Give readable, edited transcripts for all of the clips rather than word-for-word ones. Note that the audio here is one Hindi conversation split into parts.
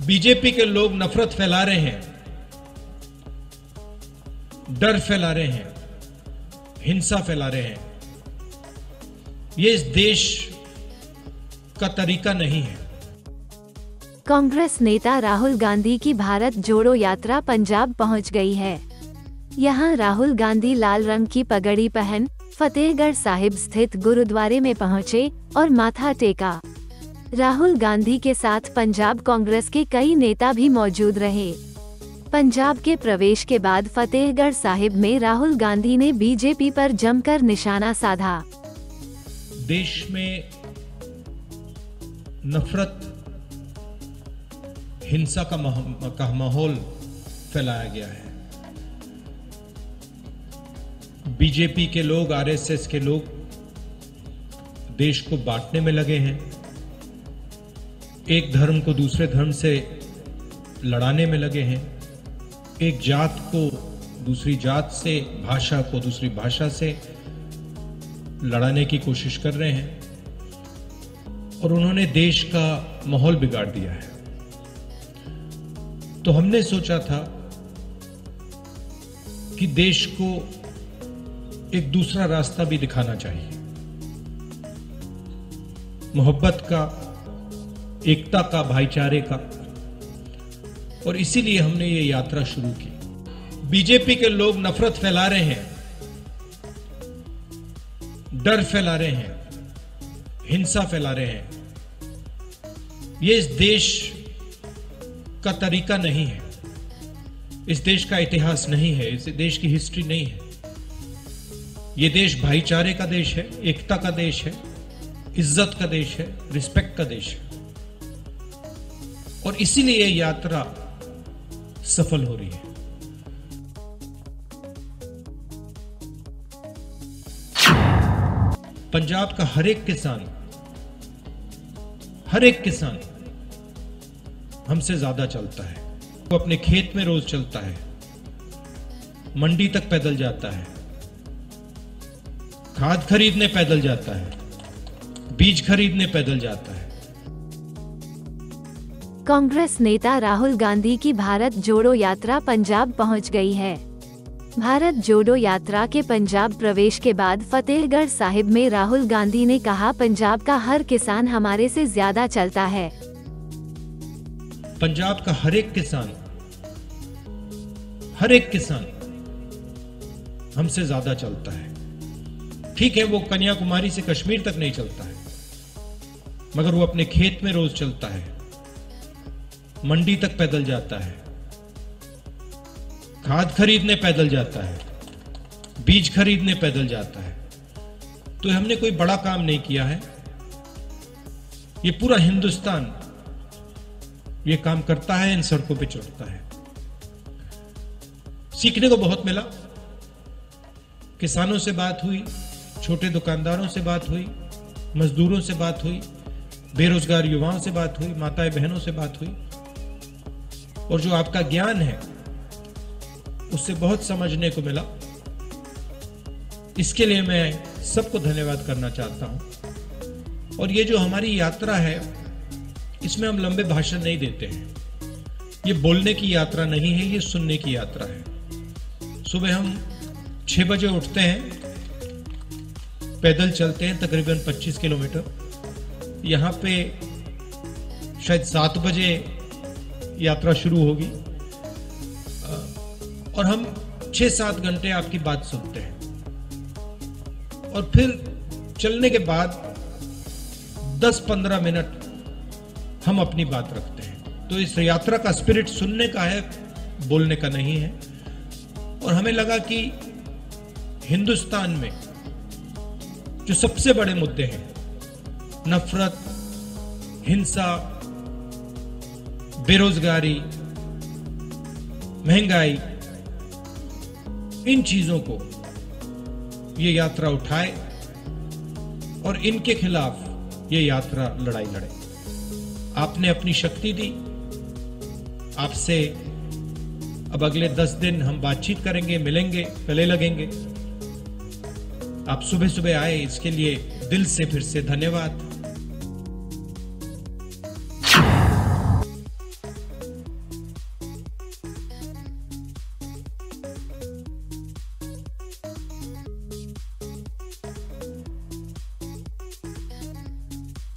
बीजेपी के लोग नफरत फैला रहे हैं, डर फैला रहे हैं, हिंसा फैला रहे हैं। ये इस देश का तरीका नहीं है। कांग्रेस नेता राहुल गांधी की भारत जोड़ो यात्रा पंजाब पहुंच गई है। यहां राहुल गांधी लाल रंग की पगड़ी पहन फतेहगढ़ साहिब स्थित गुरुद्वारे में पहुंचे और माथा टेका। राहुल गांधी के साथ पंजाब कांग्रेस के कई नेता भी मौजूद रहे। पंजाब के प्रवेश के बाद फतेहगढ़ साहिब में राहुल गांधी ने बीजेपी पर जमकर निशाना साधा। देश में नफरत, हिंसा का माहौल फैलाया गया है। बीजेपी के लोग, आरएसएस के लोग देश को बांटने में लगे हैं, एक धर्म को दूसरे धर्म से लड़ाने में लगे हैं, एक जात को दूसरी जात से, भाषा को दूसरी भाषा से लड़ाने की कोशिश कर रहे हैं और उन्होंने देश का माहौल बिगाड़ दिया है। तो हमने सोचा था कि देश को एक दूसरा रास्ता भी दिखाना चाहिए, मोहब्बत का, एकता का, भाईचारे का, और इसीलिए हमने ये यात्रा शुरू की। बीजेपी के लोग नफरत फैला रहे हैं, डर फैला रहे हैं, हिंसा फैला रहे हैं। ये इस देश का तरीका नहीं है, इस देश का इतिहास नहीं है, इस देश की हिस्ट्री नहीं है। ये देश भाईचारे का देश है, एकता का देश है, इज्जत का देश है, रिस्पेक्ट का देश है, और इसीलिए ये यात्रा सफल हो रही है। पंजाब का हर एक किसान हमसे ज्यादा चलता है। वो अपने खेत में रोज चलता है, मंडी तक पैदल जाता है, खाद खरीदने पैदल जाता है, बीज खरीदने पैदल जाता है। कांग्रेस नेता राहुल गांधी की भारत जोड़ो यात्रा पंजाब पहुंच गई है। भारत जोड़ो यात्रा के पंजाब प्रवेश के बाद फतेहगढ़ साहिब में राहुल गांधी ने कहा, पंजाब का हर किसान हमारे से ज्यादा चलता है। पंजाब का हर एक किसान हमसे ज्यादा चलता है। ठीक है, वो कन्याकुमारी से कश्मीर तक नहीं चलता है, मगर वो अपने खेत में रोज चलता है, मंडी तक पैदल जाता है, खाद खरीदने पैदल जाता है, बीज खरीदने पैदल जाता है। तो हमने कोई बड़ा काम नहीं किया है, ये पूरा हिंदुस्तान ये काम करता है, इन सड़कों पे चढ़ता है। सीखने को बहुत मिला। किसानों से बात हुई, छोटे दुकानदारों से बात हुई, मजदूरों से बात हुई, बेरोजगार युवाओं से बात हुई, माताएं बहनों से बात हुई, और जो आपका ज्ञान है उससे बहुत समझने को मिला। इसके लिए मैं सबको धन्यवाद करना चाहता हूं। और ये जो हमारी यात्रा है, इसमें हम लंबे भाषण नहीं देते हैं। ये बोलने की यात्रा नहीं है, ये सुनने की यात्रा है। सुबह हम 6 बजे उठते हैं, पैदल चलते हैं तकरीबन 25 किलोमीटर। यहां पे शायद 7 बजे यात्रा शुरू होगी और हम 6-7 घंटे आपकी बात सुनते हैं, और फिर चलने के बाद 10-15 मिनट हम अपनी बात रखते हैं। तो इस यात्रा का स्पिरिट सुनने का है, बोलने का नहीं है। और हमें लगा कि हिंदुस्तान में जो सबसे बड़े मुद्दे हैं, नफरत, हिंसा, बेरोजगारी, महंगाई, इन चीजों को ये यात्रा उठाए और इनके खिलाफ ये यात्रा लड़ाई लड़े। आपने अपनी शक्ति दी, आपसे अब अगले 10 दिन हम बातचीत करेंगे, मिलेंगे, गले लगेंगे। आप सुबह सुबह आए, इसके लिए दिल से फिर से धन्यवाद।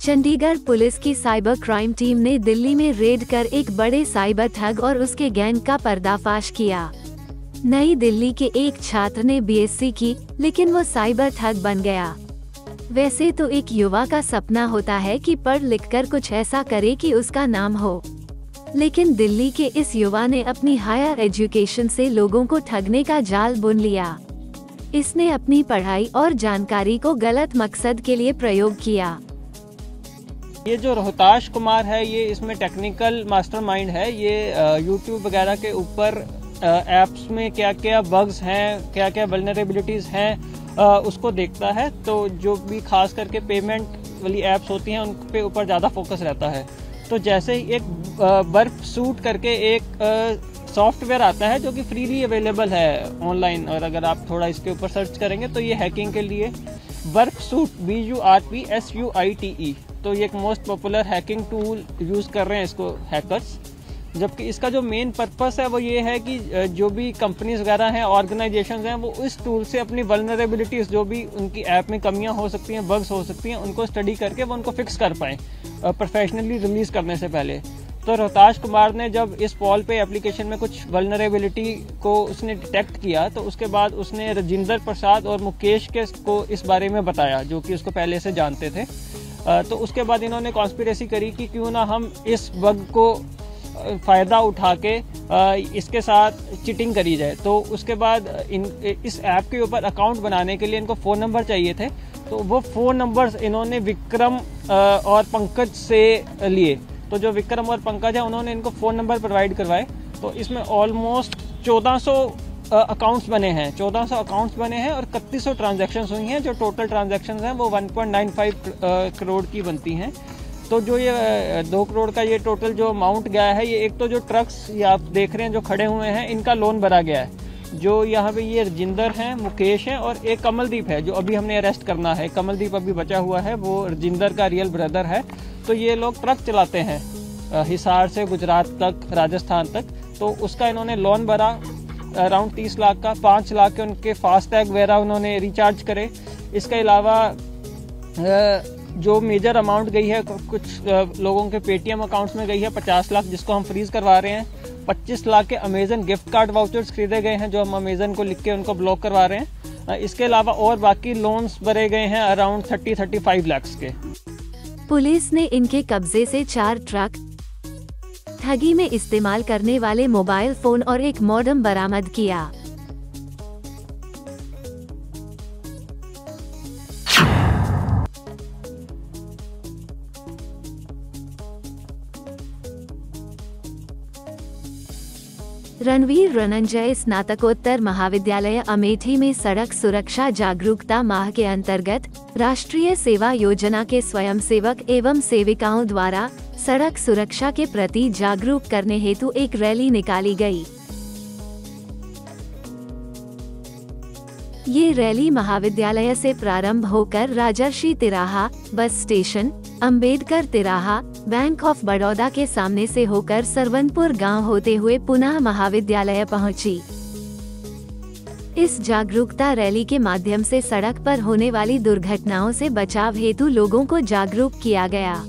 चंडीगढ़ पुलिस की साइबर क्राइम टीम ने दिल्ली में रेड कर एक बड़े साइबर ठग और उसके गैंग का पर्दाफाश किया। नई दिल्ली के एक छात्र ने बीएससी की, लेकिन वो साइबर ठग बन गया। वैसे तो एक युवा का सपना होता है कि पढ़ लिखकर कुछ ऐसा करे कि उसका नाम हो, लेकिन दिल्ली के इस युवा ने अपनी हायर एजुकेशन से लोगों को ठगने का जाल बुन लिया। इसने अपनी पढ़ाई और जानकारी को गलत मकसद के लिए प्रयोग किया। ये जो रोहताश कुमार है, ये इसमें टेक्निकल मास्टरमाइंड है। ये यूट्यूब वगैरह के ऊपर ऐप्स में क्या क्या बग्स हैं, क्या क्या वल्नरेबिलिटीज़ हैं, उसको देखता है। तो जो भी खास करके पेमेंट वाली ऐप्स होती हैं उन पे ऊपर ज़्यादा फोकस रहता है। तो जैसे ही एक बर्फ सूट करके एक सॉफ्टवेयर आता है जो कि फ्रीली अवेलेबल है ऑनलाइन, और अगर आप थोड़ा इसके ऊपर सर्च करेंगे तो ये हैकिंग के लिए बर्फ सूट BURPSUITE, तो ये एक most popular hacking tool use कर रहे हैं इसको हैकर्स। जबकि इसका जो मेन पर्पस है वो ये है कि जो भी कंपनीज वगैरह हैं, ऑर्गेनाइजेशंस हैं, वो इस टूल से अपनी वल्नरेबिलिटीज़, जो भी उनकी ऐप में कमियां हो सकती हैं, बग्स हो सकती हैं, उनको स्टडी करके वो उनको फिक्स कर पाएँ प्रोफेशनली रिलीज़ करने से पहले। तो रोहताश कुमार ने जब इस पॉल पे एप्लीकेशन में कुछ वल्नरेबिलिटी को उसने डिटेक्ट किया, तो उसके बाद उसने राजेंद्र प्रसाद और मुकेश को इस बारे में बताया, जो कि उसको पहले से जानते थे। तो उसके बाद इन्होंने कॉन्स्पिरेसी करी कि क्यों ना हम इस बग को फ़ायदा उठा के इसके साथ चीटिंग करी जाए। तो उसके बाद इस ऐप के ऊपर अकाउंट बनाने के लिए इनको फ़ोन नंबर चाहिए थे। तो वो फ़ोन नंबर्स इन्होंने विक्रम और पंकज से लिए। तो जो विक्रम और पंकज है, उन्होंने इनको फ़ोन नंबर प्रोवाइड करवाए। तो इसमें ऑलमोस्ट 1400 अकाउंट्स बने हैं, 1400 अकाउंट्स बने हैं और 3100 ट्रांजैक्शंस हुई हैं। जो टोटल ट्रांजैक्शंस हैं वो 1.95 करोड़ की बनती हैं। तो जो ये 2 करोड़ का ये टोटल जो अमाउंट गया है, ये एक तो जो ट्रक्स ये आप देख रहे हैं जो खड़े हुए हैं, इनका लोन भरा गया है। जो यहाँ पे ये राजेंद्र हैं, मुकेश हैं और एक कमलदीप है जो अभी हमने अरेस्ट करना है। कमलदीप अभी बचा हुआ है, वो राजेंद्र का रियल ब्रदर है। तो ये लोग ट्रक चलाते हैं हिसार से गुजरात तक, राजस्थान तक। तो उसका इन्होंने लोन भरा अराउंड 30 लाख का, 5 लाख के उनके फास्टैग वगैरह उन्होंने रिचार्ज करे। इसके अलावा जो मेजर अमाउंट गई है, कुछ लोगों के पेटीएम अकाउंट्स में गई है 50 लाख, जिसको हम फ्रीज करवा रहे हैं। 25 लाख के अमेजन गिफ्ट कार्ड वाउचर्स खरीदे गए हैं, जो हम अमेजन को लिख के उनको ब्लॉक करवा रहे हैं। इसके अलावा और बाकी लोन्स भरे गए हैं अराउंड 30-35 लाख के। पुलिस ने इनके कब्जे से 4 ट्रक, ठगी में इस्तेमाल करने वाले मोबाइल फोन और एक मॉडेम बरामद किया। रणवीर रनंजय स्नातकोत्तर महाविद्यालय अमेठी में सड़क सुरक्षा जागरूकता माह के अंतर्गत राष्ट्रीय सेवा योजना के स्वयंसेवक एवं सेविकाओं द्वारा सड़क सुरक्षा के प्रति जागरूक करने हेतु एक रैली निकाली गई। ये रैली महाविद्यालय से प्रारंभ होकर राजर्षि तिराहा बस स्टेशन, अंबेडकर तिराहा, बैंक ऑफ बड़ौदा के सामने से होकर सरवनपुर गांव होते हुए पुनः महाविद्यालय पहुंची। इस जागरूकता रैली के माध्यम से सड़क पर होने वाली दुर्घटनाओं से बचाव हेतु लोगों को जागरूक किया गया।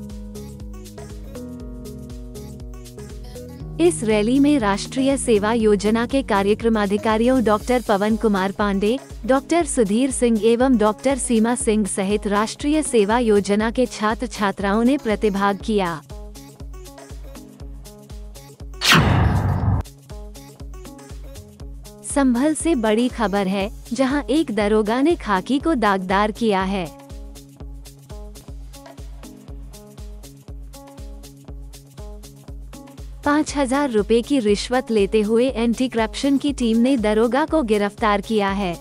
इस रैली में राष्ट्रीय सेवा योजना के कार्यक्रमाधिकारियों डॉक्टर पवन कुमार पांडे, डॉक्टर सुधीर सिंह एवं डॉक्टर सीमा सिंह सहित राष्ट्रीय सेवा योजना के छात्र छात्राओं ने प्रतिभाग किया। संभल से बड़ी खबर है, जहां एक दरोगा ने खाकी को दागदार किया है। ₹5000 की रिश्वत लेते हुए एंटी करप्शन की टीम ने दरोगा को गिरफ्तार किया है।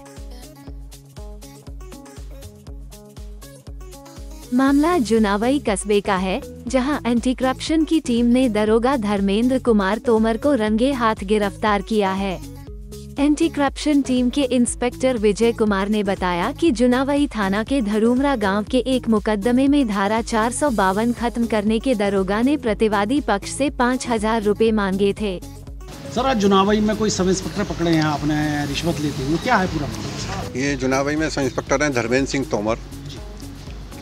मामला जुनावई कस्बे का है, जहां एंटी करप्शन की टीम ने दरोगा धर्मेंद्र कुमार तोमर को रंगे हाथ गिरफ्तार किया है। एंटी करप्शन टीम के इंस्पेक्टर विजय कुमार ने बताया कि जुनावई थाना के धरूमरा गांव के एक मुकदमे में धारा 452 खत्म करने के दरोगा ने प्रतिवादी पक्ष से ₹5000 मांगे थे। सर, आज जुनावई में कोई सब इंस्पेक्टर पकड़े हैं आपने रिश्वत लेते हुए, क्या है पूरा? ये जुनावई में सब इंस्पेक्टर हैं धर्मेंद्र सिंह तोमर।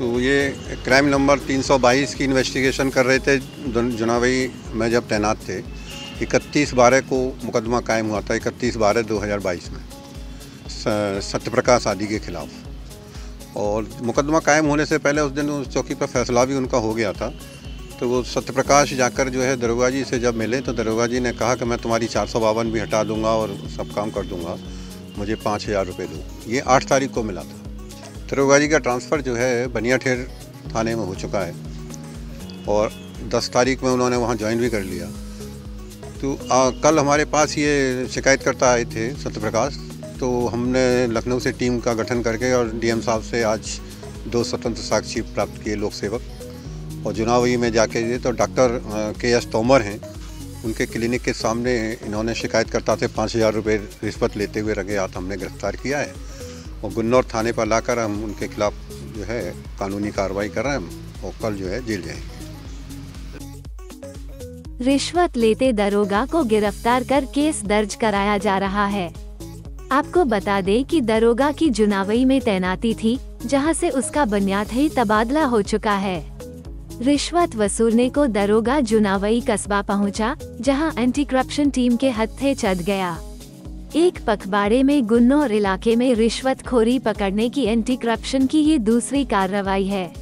तो ये क्राइम नंबर 322 की इन्वेस्टिगेशन कर रहे थे। जुनावई में जब तैनात थे, 31/12 को मुकदमा कायम हुआ था, 31/12/2022 में सत्यप्रकाश आदि के खिलाफ। और मुकदमा कायम होने से पहले उस दिन उस चौकी पर फैसला भी उनका हो गया था। तो वो सत्यप्रकाश जाकर जो है दरोगा जी से जब मिले तो दरोगा जी ने कहा कि मैं तुम्हारी 452 भी हटा दूंगा और सब काम कर दूंगा, मुझे 5000 रुपये दो। ये 8 तारीख को मिला था। दरोगा जी का ट्रांसफ़र जो है बनियाठेर थाने में हो चुका है और 10 तारीख में उन्होंने वहाँ ज्वाइन भी कर लिया। तो कल हमारे पास ये शिकायतकर्ता आए थे सत्यप्रकाश, तो हमने लखनऊ से टीम का गठन करके और डीएम साहब से आज 2 स्वतंत्र साक्षी प्राप्त किए, लोक सेवक। और जुनावई में जाके तो डॉक्टर KS तोमर हैं, उनके क्लिनिक के सामने इन्होंने शिकायतकर्ता से 5000 रुपये रिश्वत लेते हुए रंगे हाथ हमने गिरफ्तार किया है और गुन्नौर थाने पर लाकर हम उनके खिलाफ जो है कानूनी कार्रवाई कर रहे हैं और कल जो है जेल जाएंगे। रिश्वत लेते दरोगा को गिरफ्तार कर केस दर्ज कराया जा रहा है। आपको बता दें कि दरोगा की जुनावई में तैनाती थी, जहां से उसका बनियाठेर तबादला हो चुका है। रिश्वत वसूलने को दरोगा जुनावई कस्बा पहुंचा, जहां एंटी करप्शन टीम के हत्थे चढ़ गया। एक पखवाड़े में गुन्नौर इलाके में रिश्वतखोरी पकड़ने की एंटी करप्शन की ये दूसरी कार्रवाई है।